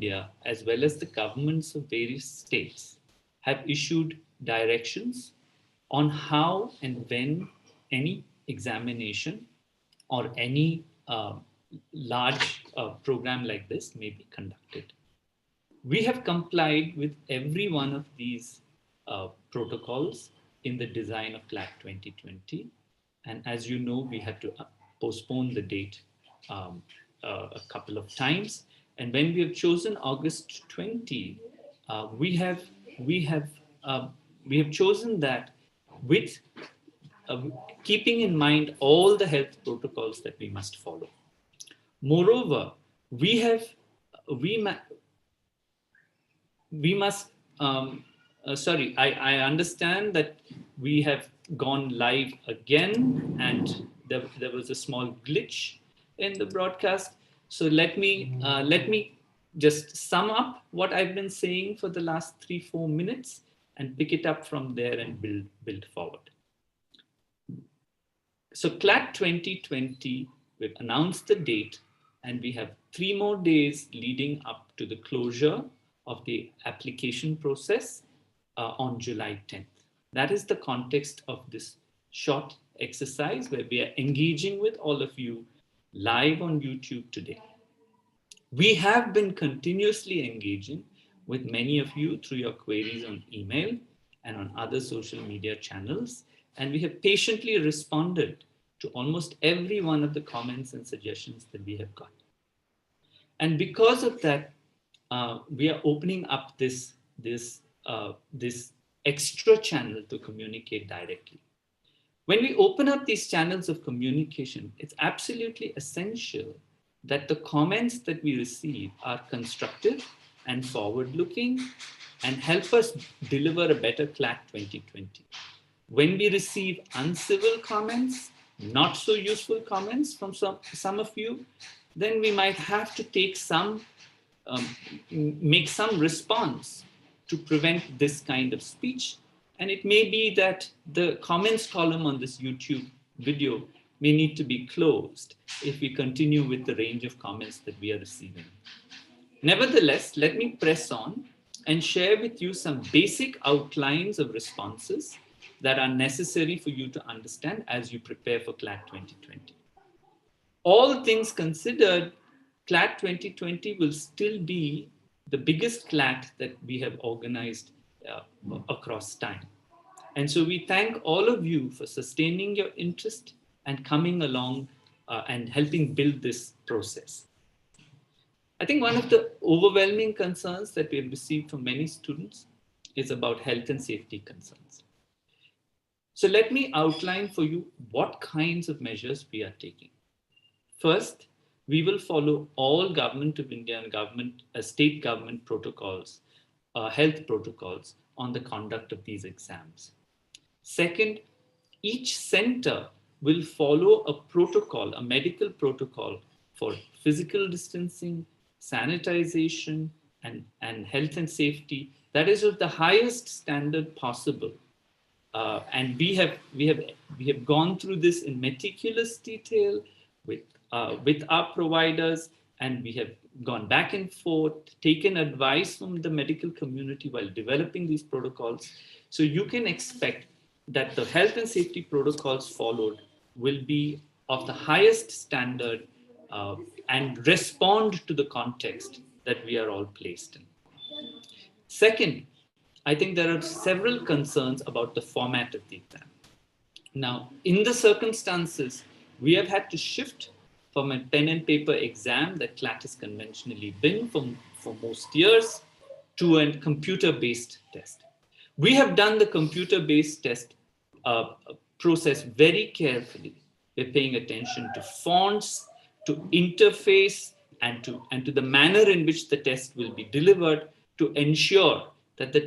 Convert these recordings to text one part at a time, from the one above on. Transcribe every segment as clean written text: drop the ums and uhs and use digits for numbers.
India, as well as the governments of various states, have issued directions on how and when any examination or any large program like this may be conducted. We have complied with every one of these protocols in the design of CLAT 2020. And as you know, we had to postpone the date a couple of times. And when we have chosen August 20, we have chosen that with keeping in mind all the health protocols that we must follow. Moreover, we must. I understand that we have gone live again, and there was a small glitch in the broadcast. So let me just sum up what I've been saying for the last 3-4 minutes and pick it up from there and build forward. So CLAT 2020, we've announced the date, and we have 3 more days leading up to the closure of the application process on July 10th. That is the context of this short exercise where we are engaging with all of you live on YouTube today. We have been continuously engaging with many of you through your queries on email and on other social media channels, and we have patiently responded to almost every one of the comments and suggestions that we have got. And because of that, we are opening up this extra channel to communicate directly. When we open up these channels of communication, it's absolutely essential that the comments that we receive are constructive and forward-looking and help us deliver a better CLAT 2020. When we receive uncivil comments, not so useful comments from some of you, then we might have to take make some response to prevent this kind of speech. And it may be that the comments column on this YouTube video may need to be closed if we continue with the range of comments that we are receiving. Nevertheless, let me press on and share with you some basic outlines of responses that are necessary for you to understand as you prepare for CLAT 2020. All things considered, CLAT 2020 will still be the biggest CLAT that we have organized across time. And so we thank all of you for sustaining your interest and coming along and helping build this process. I think one of the overwhelming concerns that we have received from many students is about health and safety concerns. So let me outline for you what kinds of measures we are taking. First, we will follow all Government of India and state government protocols, health protocols on the conduct of these exams. Second, each center will follow a protocol, a medical protocol for physical distancing, sanitization, and health and safety that is of the highest standard possible. And we have gone through this in meticulous detail with our providers, and we have gone back and forth, taken advice from the medical community while developing these protocols. So you can expect that the health and safety protocols followed will be of the highest standard and respond to the context that we are all placed in. Second, I think there are several concerns about the format of the exam. Now, in the circumstances, we have had to shift from a pen and paper exam that CLAT has conventionally been for most years to a computer-based test. We have done the computer-based test process very carefully. We're paying attention to fonts, to interface, and to the manner in which the test will be delivered to ensure that the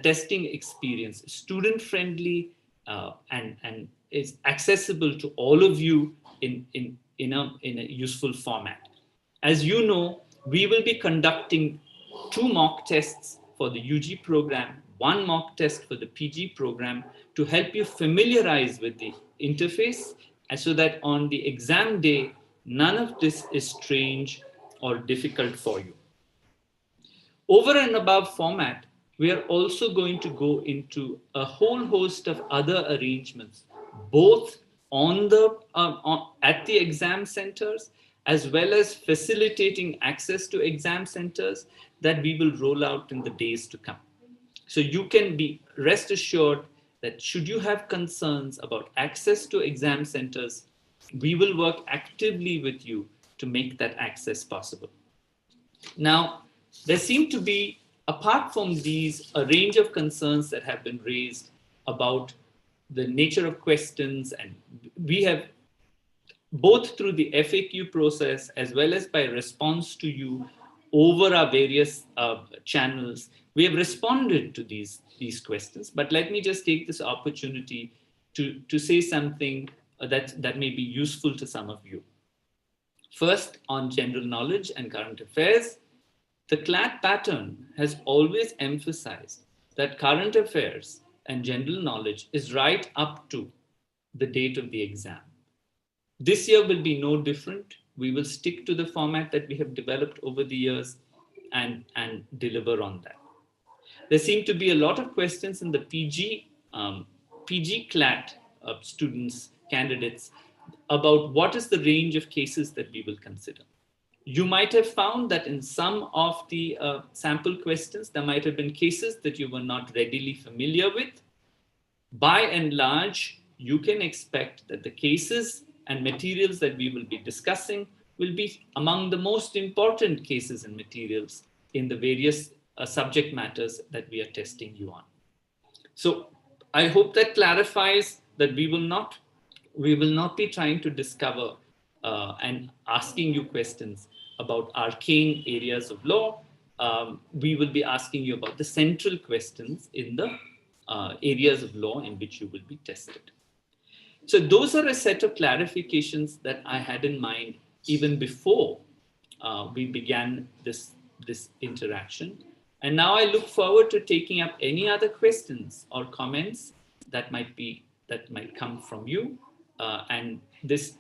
testing experience is student-friendly and is accessible to all of you in a useful format. As you know, we will be conducting 2 mock tests for the UG program, 1 mock test for the PG program to help you familiarize with the interface, and so that on the exam day, none of this is strange or difficult for you. Over and above format, we are also going to go into a whole host of other arrangements, both at the exam centers, as well as facilitating access to exam centers that we will roll out in the days to come. So you can be rest assured that should you have concerns about access to exam centers, we will work actively with you to make that access possible. Now, there seem to be, apart from these, a range of concerns that have been raised about the nature of questions, and we have, both through the FAQ process as well as by response to you over our various channels, we have responded to these questions. But let me just take this opportunity to say something that may be useful to some of you. First, on general knowledge and current affairs, the CLAT pattern has always emphasized that current affairs and general knowledge is right up to the date of the exam. This year will be no different. We will stick to the format that we have developed over the years and deliver on that. There seem to be a lot of questions in the PG CLAT students, candidates, about what is the range of cases that we will consider. You might have found that in some of the sample questions, there might have been cases that you were not readily familiar with. By and large, you can expect that the cases and materials that we will be discussing will be among the most important cases and materials in the various subject matters that we are testing you on. So I hope that clarifies that we will not be trying to discover and asking you questions about arcane areas of law. We will be asking you about the central questions in the areas of law in which you will be tested. So those are a set of clarifications that I had in mind even before we began this interaction. And now I look forward to taking up any other questions or comments that might come from you. And this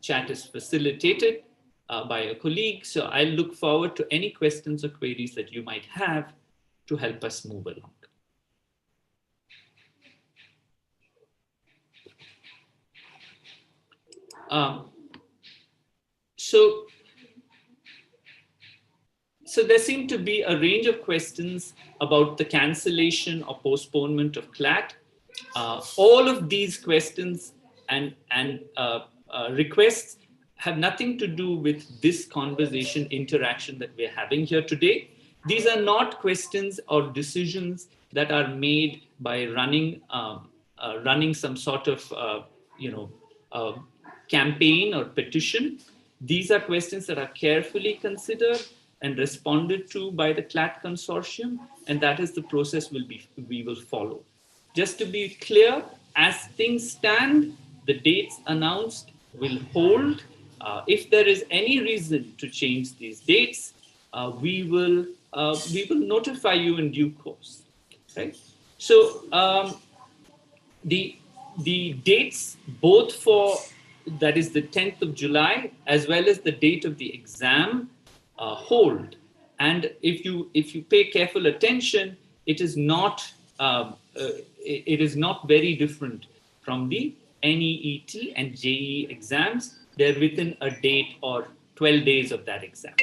chat is facilitated by a colleague. So I look forward to any questions or queries that you might have to help us move along. So there seem to be a range of questions about the cancellation or postponement of CLAT. All of these questions and requests have nothing to do with this conversation interaction that we're having here today. These are not questions or decisions that are made by running some sort of campaign or petition. These are questions that are carefully considered and responded to by the CLAT consortium, and that is the process we will follow. Just to be clear, as things stand, the dates announced will hold. If there is any reason to change these dates, we will notify you in due course. Right? So the dates both for, that is the 10th of July, as well as the date of the exam, hold. And if you pay careful attention, it is not very different from the NEET and JEE exams. They're within a date or 12 days of that exam.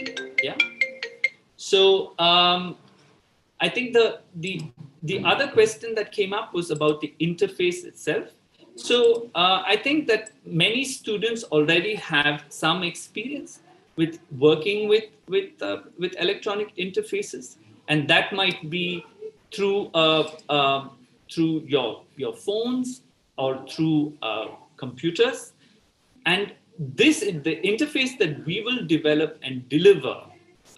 Yeah. So I think the other question that came up was about the interface itself. So I think that many students already have some experience with working with electronic interfaces, and that might be through your phones or through computers. And the interface that we will develop and deliver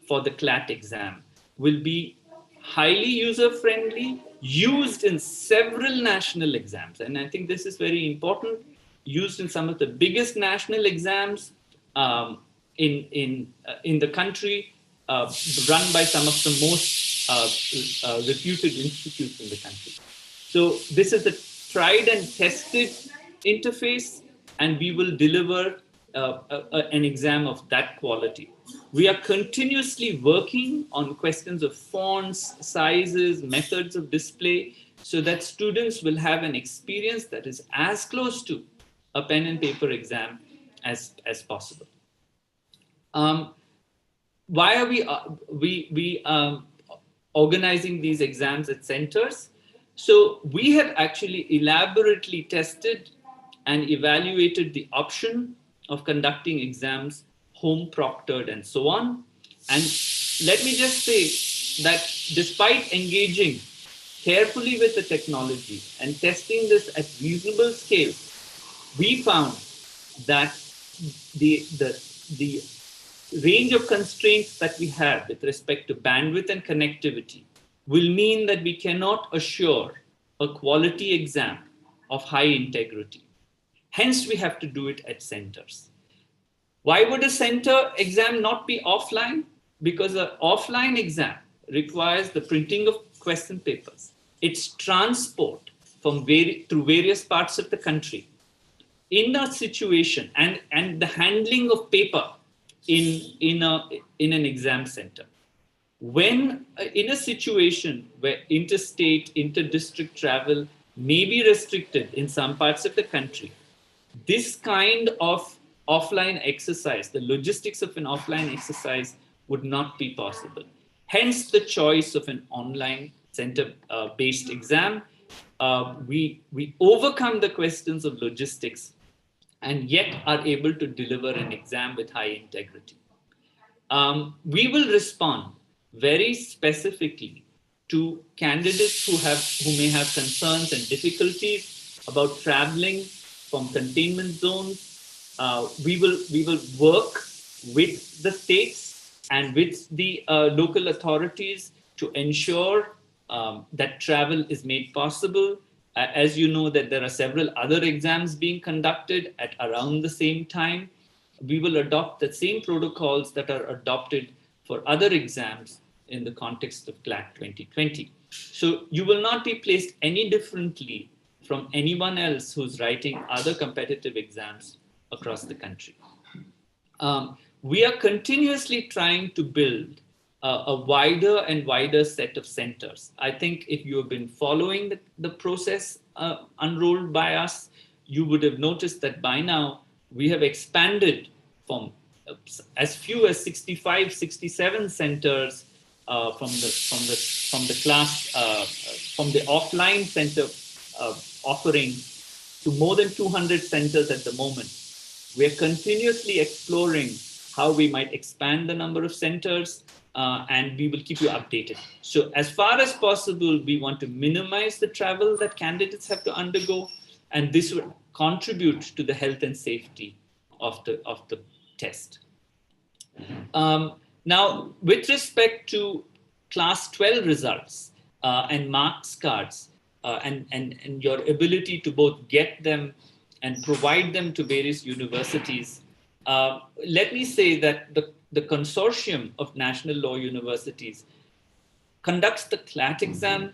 for the CLAT exam will be highly user-friendly, used in several national exams. And I think this is very important, used in some of the biggest national exams in the country, run by some of the most reputed institutes in the country. So this is a tried and tested interface, and we will deliver an exam of that quality. We are continuously working on questions of fonts, sizes, methods of display, so that students will have an experience that is as close to a pen and paper exam as possible. Why are we organizing these exams at centers? So we have actually elaborately tested and evaluated the option of conducting exams home proctored and so on. And let me just say that despite engaging carefully with the technology and testing this at reasonable scale, we found that the range of constraints that we have with respect to bandwidth and connectivity will mean that we cannot assure a quality exam of high integrity. Hence, we have to do it at centers. Why would a center exam not be offline? Because an offline exam requires the printing of question papers, its transport through various parts of the country. In a situation and the handling of paper in an exam center, when in a situation where interstate, inter-district travel may be restricted in some parts of the country, this kind of offline exercise, the logistics of an offline exercise, would not be possible. Hence the choice of an online center-based exam. We overcome the questions of logistics and yet are able to deliver an exam with high integrity. We will respond very specifically to candidates who may have concerns and difficulties about traveling from containment zones. We will work with the states and with the local authorities to ensure that travel is made possible. As you know, that there are several other exams being conducted at around the same time. We will adopt the same protocols that are adopted for other exams in the context of CLAT 2020. So you will not be placed any differently from anyone else who's writing other competitive exams across the country. We are continuously trying to build a wider and wider set of centers. I think if you have been following the process unrolled by us, you would have noticed that by now we have expanded from as few as 65, 67 centers from the offline center offering to more than 200 centers at the moment. We are continuously exploring how we might expand the number of centers, and we will keep you updated. So as far as possible, we want to minimize the travel that candidates have to undergo, and this will contribute to the health and safety of the test. Now, with respect to class 12 results and marks cards and your ability to both get them and provide them to various universities, let me say that the consortium of national law universities conducts the CLAT exam,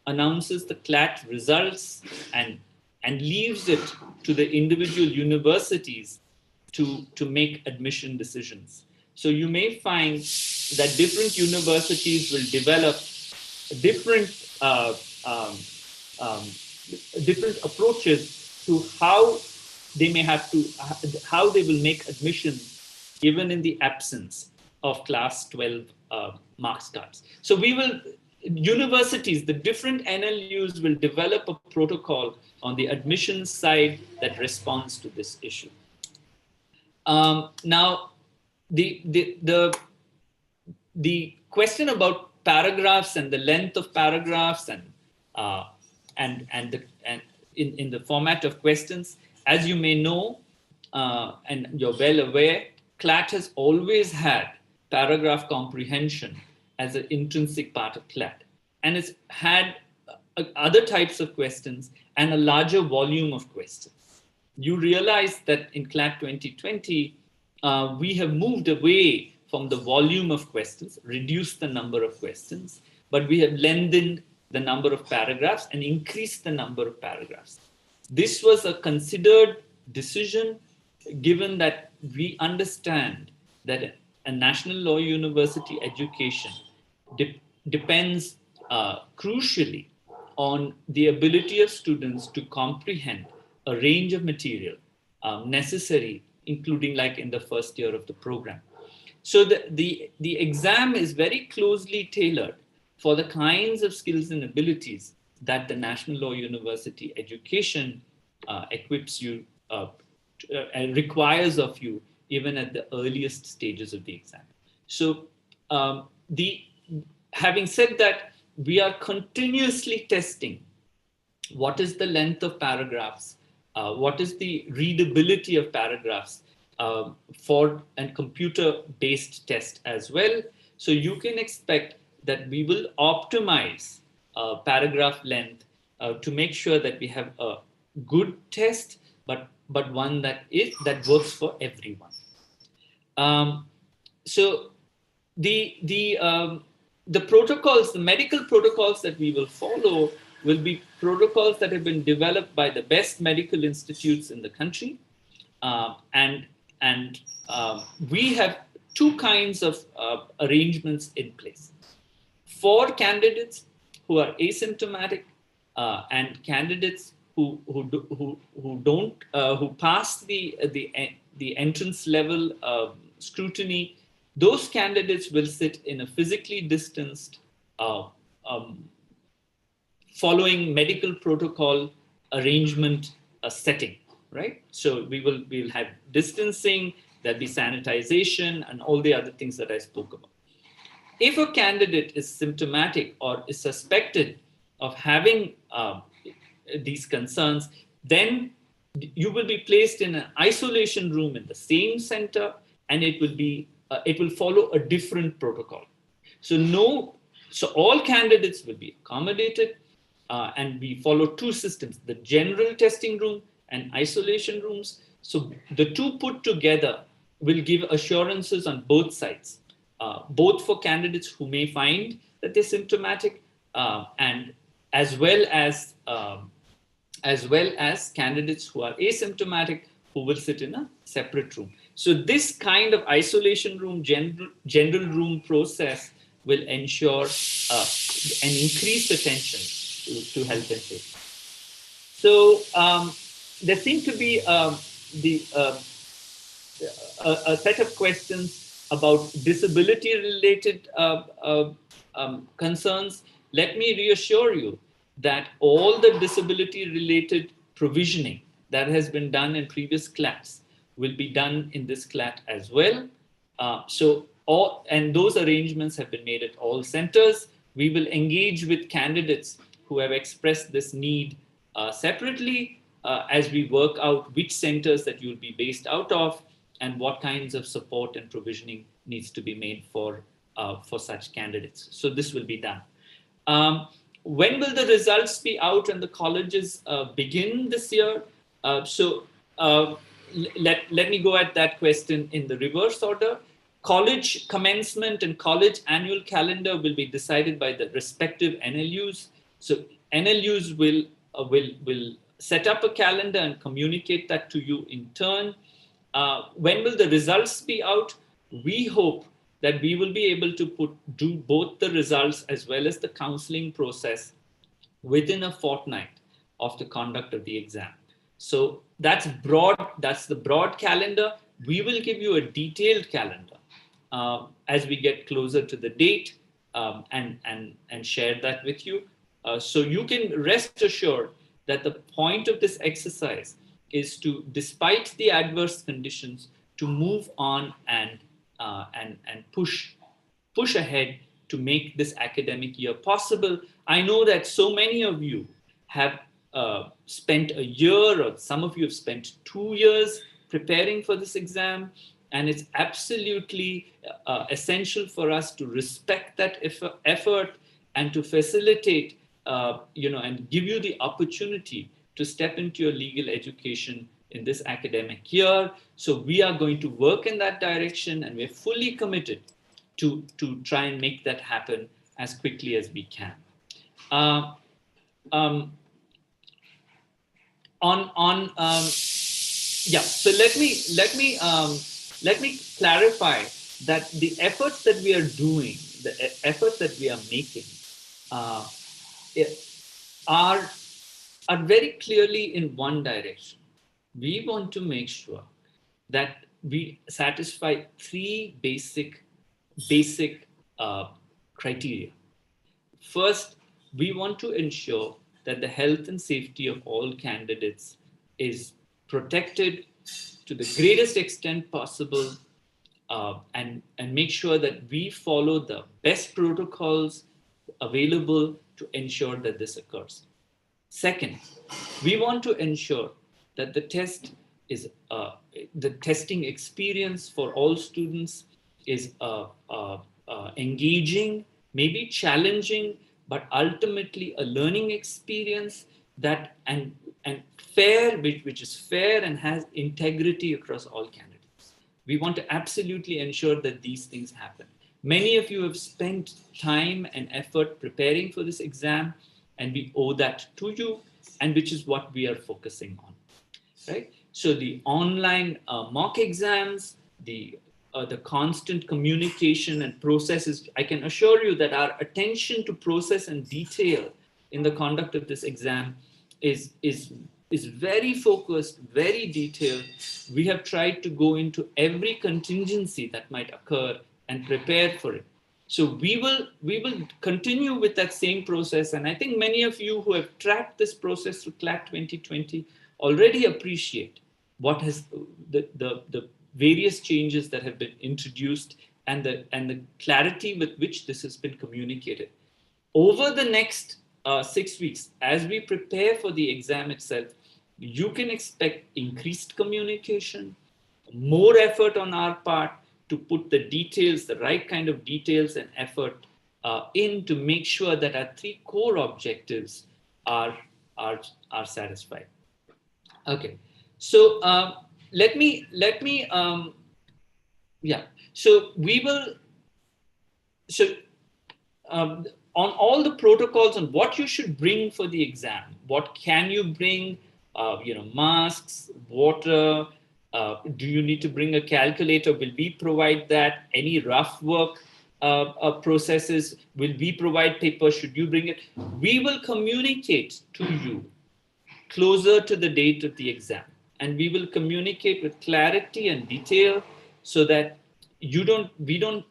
announces the CLAT results, and leaves it to the individual universities to make admission decisions. So you may find that different universities will develop different approaches to how they will make admissions even in the absence of class 12 marks cards. So universities, the different NLUs will develop a protocol on the admissions side that responds to this issue. Now, the question about paragraphs and the length of paragraphs and in the format of questions, as you may know, and you're well aware, CLAT has always had paragraph comprehension as an intrinsic part of CLAT, and it's had other types of questions and a larger volume of questions. You realize that in CLAT 2020, we have moved away from the volume of questions, reduced the number of questions, but we have lengthened the number of paragraphs and increased the number of paragraphs. This was a considered decision, given that we understand that a National Law University education depends crucially on the ability of students to comprehend a range of material necessary, including like in the first year of the program. So the exam is very closely tailored for the kinds of skills and abilities that the National Law University education equips you and requires of you even at the earliest stages of the exam. So having said that, we are continuously testing what is the length of paragraphs, what is the readability of paragraphs for a computer-based test as well. So you can expect that we will optimize paragraph length to make sure that we have a good test, but one that works for everyone. So the protocols, the medical protocols that we will follow will be protocols that have been developed by the best medical institutes in the country. And we have two kinds of arrangements in place. For candidates who are asymptomatic and candidates who pass the entrance level scrutiny, those candidates will sit in a physically distanced, following medical protocol arrangement setting, right? So we'll have distancing, there'll be sanitization, and all the other things that I spoke about. If a candidate is symptomatic or is suspected of having these concerns, then you will be placed in an isolation room in the same center, and it will follow a different protocol. So all candidates will be accommodated, and we follow two systems: the general testing room and isolation rooms. So the two put together will give assurances on both sides, both for candidates who may find that they're symptomatic, and as well as candidates who are asymptomatic, who will sit in a separate room. So this kind of isolation room, general room process will ensure an increased attention to health and safety. So there seem to be a set of questions about disability-related concerns. Let me reassure you that all the disability-related provisioning that has been done in previous CLATs will be done in this CLAT as well. And those arrangements have been made at all centers. We will engage with candidates who have expressed this need separately as we work out which centers that you'll be based out of and what kinds of support and provisioning needs to be made for such candidates. So this will be done. When will the results be out and the colleges begin this year? Let me go at that question in the reverse order. College commencement and college annual calendar will be decided by the respective NLUs. So NLUs will set up a calendar and communicate that to you in turn. When will the results be out? We hope that we will be able to do both the results as well as the counseling process within a fortnight of the conduct of the exam. So that's the broad calendar. We will give you a detailed calendar as we get closer to the date and share that with you. So you can rest assured that the point of this exercise is to, despite the adverse conditions, to move on and push ahead to make this academic year possible. I know that so many of you have spent a year, or some of you have spent 2 years preparing for this exam, and it's absolutely essential for us to respect that effort and to facilitate, and give you the opportunity to step into your legal education in this academic year. So we are going to work in that direction, and we're fully committed to try and make that happen as quickly as we can. So let me clarify that the efforts that we are doing, the efforts that we are making, uh, are very clearly in one direction. We want to make sure that we satisfy three basic criteria. First, we want to ensure that the health and safety of all candidates is protected to the greatest extent possible, and make sure that we follow the best protocols available to ensure that this occurs. Second, we want to ensure that the testing experience for all students is engaging, maybe challenging, but ultimately a learning experience that and fair, which is fair and has integrity across all candidates. We want to absolutely ensure that these things happen. Many of you have spent time and effort preparing for this exam, and we owe that to you, and which is what we are focusing on, right? So the online mock exams, the constant communication and processes, I can assure you that our attention to process and detail in the conduct of this exam is very focused, very detailed. We have tried to go into every contingency that might occur and prepare for it. So we will continue with that same process, and I think many of you who have tracked this process through CLAT 2020 already appreciate what has the various changes that have been introduced and the clarity with which this has been communicated. Over the next 6 weeks, as we prepare for the exam itself, you can expect increased communication, more effort on our part to put the details, the right kind of details and effort in to make sure that our three core objectives are satisfied. Okay, so let me yeah. So we will. So on all the protocols on what you should bring for the exam, what can you bring? Masks, water. Do you need to bring a calculator? Will we provide that? Any rough work processes? Will we provide paper? Should you bring it? We will communicate to you closer to the date of the exam, and we will communicate with clarity and detail so that we don't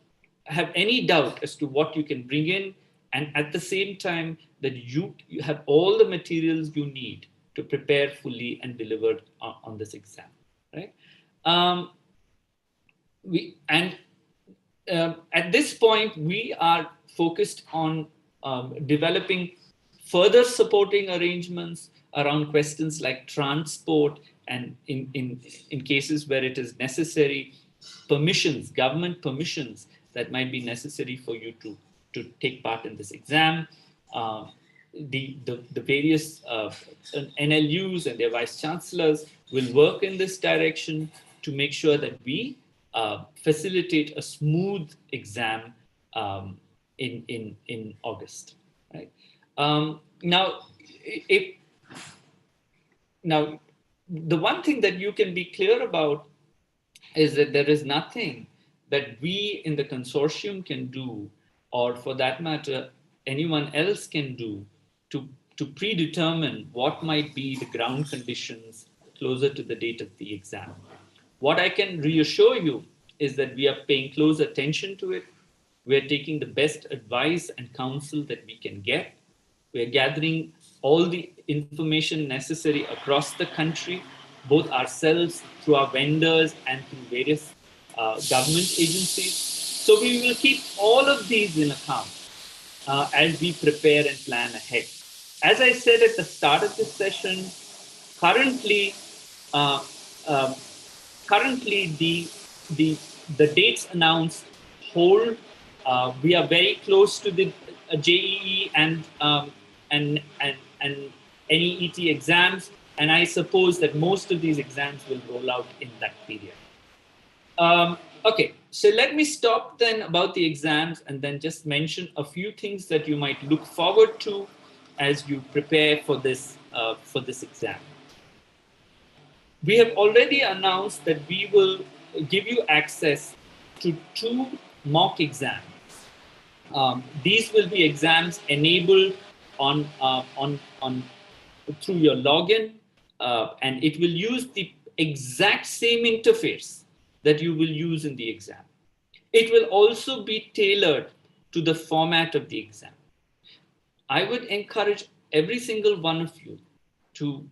have any doubt as to what you can bring in, and at the same time that you have all the materials you need to prepare fully and deliver on this exam, right? At this point, we are focused on developing further supporting arrangements around questions like transport, and in cases where it is necessary, permissions, government permissions that might be necessary for you to take part in this exam. The various NLUs and their vice chancellors will work in this direction to make sure that we facilitate a smooth exam in August. Right? Now, the one thing that you can be clear about is that there is nothing that we in the consortium can do, or for that matter, anyone else can do to predetermine what might be the ground conditions closer to the date of the exam. What I can reassure you is that we are paying close attention to it. We are taking the best advice and counsel that we can get. We are gathering all the information necessary across the country, both ourselves, through our vendors, and through various government agencies. So we will keep all of these in account as we prepare and plan ahead. As I said at the start of this session, currently the dates announced hold. We are very close to the JEE and NEET exams, and I suppose that most of these exams will roll out in that period. Okay, so let me stop then about the exams and then just mention a few things that you might look forward to as you prepare for this exam. We have already announced that we will give you access to 2 mock exams. These will be exams enabled on through your login, and it will use the exact same interface that you will use in the exam. It will also be tailored to the format of the exam. I would encourage every single one of you to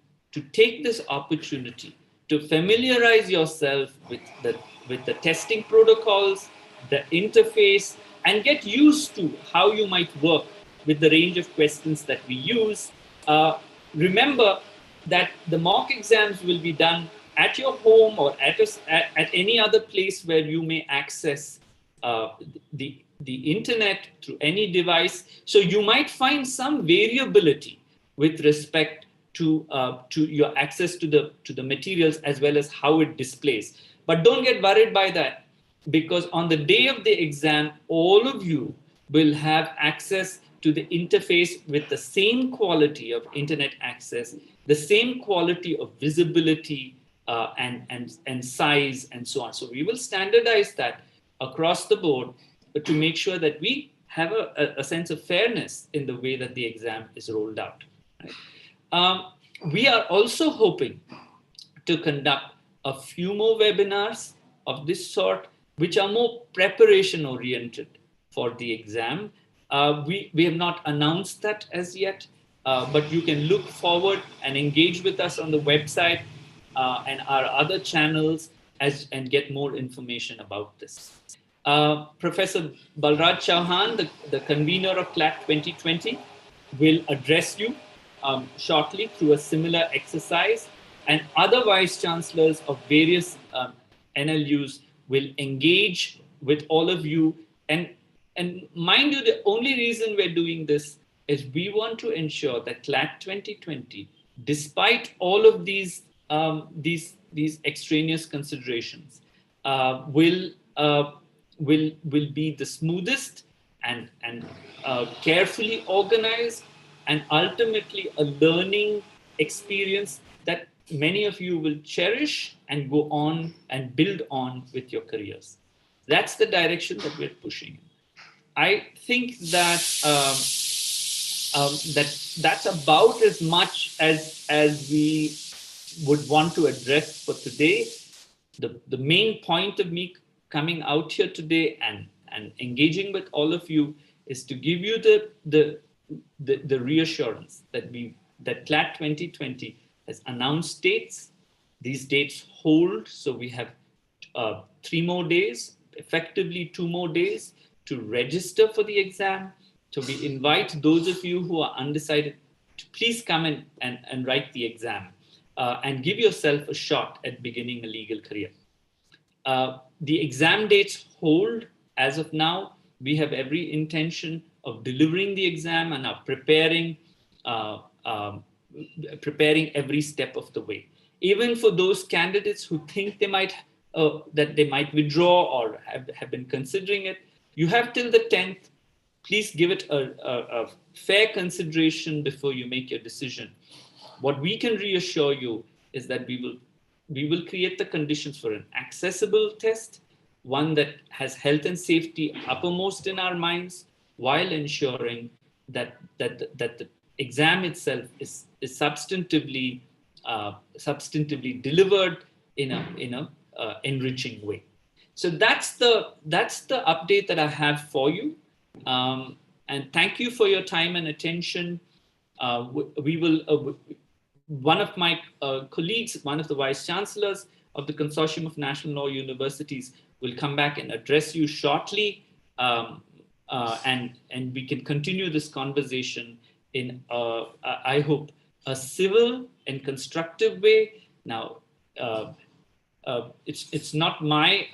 take this opportunity to familiarize yourself with the testing protocols, the interface, and get used to how you might work with the range of questions that we use. Remember that the mock exams will be done at your home or at any other place where you may access the internet through any device. So you might find some variability with respect to your access to the materials as well as how it displays. But don't get worried by that, because on the day of the exam, all of you will have access to the interface with the same quality of internet access, the same quality of visibility and size and so on. So we will standardize that across the board to make sure that we have a sense of fairness in the way that the exam is rolled out. Right? We are also hoping to conduct a few more webinars of this sort, which are more preparation oriented for the exam. We have not announced that as yet, but you can look forward and engage with us on the website and our other channels and get more information about this. Professor Balraj Chauhan, the convener of CLAT 2020, will address you shortly through a similar exercise, and other vice chancellors of various NLUs will engage with all of you. And mind you, the only reason we're doing this is we want to ensure that CLAT 2020, despite all of these extraneous considerations, will be the smoothest and carefully organized, and ultimately a learning experience that many of you will cherish and go on and build on with your careers. That's the direction that we're pushing in. I think that that's about as much as we would want to address for today. The main point of me coming out here today and engaging with all of you is to give you the reassurance that CLAT 2020 has announced dates. These dates hold, so we have 3 more days, effectively 2 more days to register for the exam. So we invite those of you who are undecided to please come in and write the exam and give yourself a shot at beginning a legal career. The exam dates hold as of now. We have every intention of delivering the exam and are preparing every step of the way. Even for those candidates who think they might withdraw or have been considering it, you have till the 10th. Please give it a fair consideration before you make your decision. What we can reassure you is that we will create the conditions for an accessible test, one that has health and safety uppermost in our minds, while ensuring that the exam itself is substantively delivered in a enriching way. So that's the update that I have for you. And thank you for your time and attention. We will. One of my colleagues, one of the vice chancellors of the Consortium of National Law Universities, will come back and address you shortly, and we can continue this conversation in, I hope, a civil and constructive way. Now, it's not my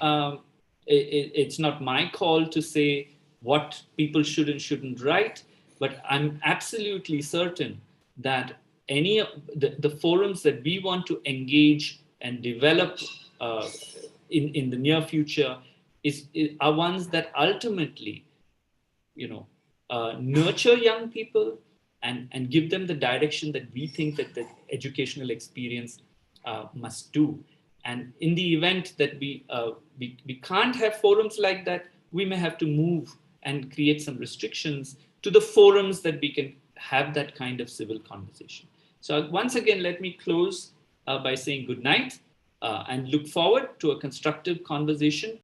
call to say what people should and shouldn't write, but I'm absolutely certain that any of the forums that we want to engage and develop in the near future are ones that ultimately, nurture young people and give them the direction that we think that the educational experience must do. And in the event that we can't have forums like that, we may have to move and create some restrictions to the forums that we can have that kind of civil conversation. So once again, let me close by saying good night and look forward to a constructive conversation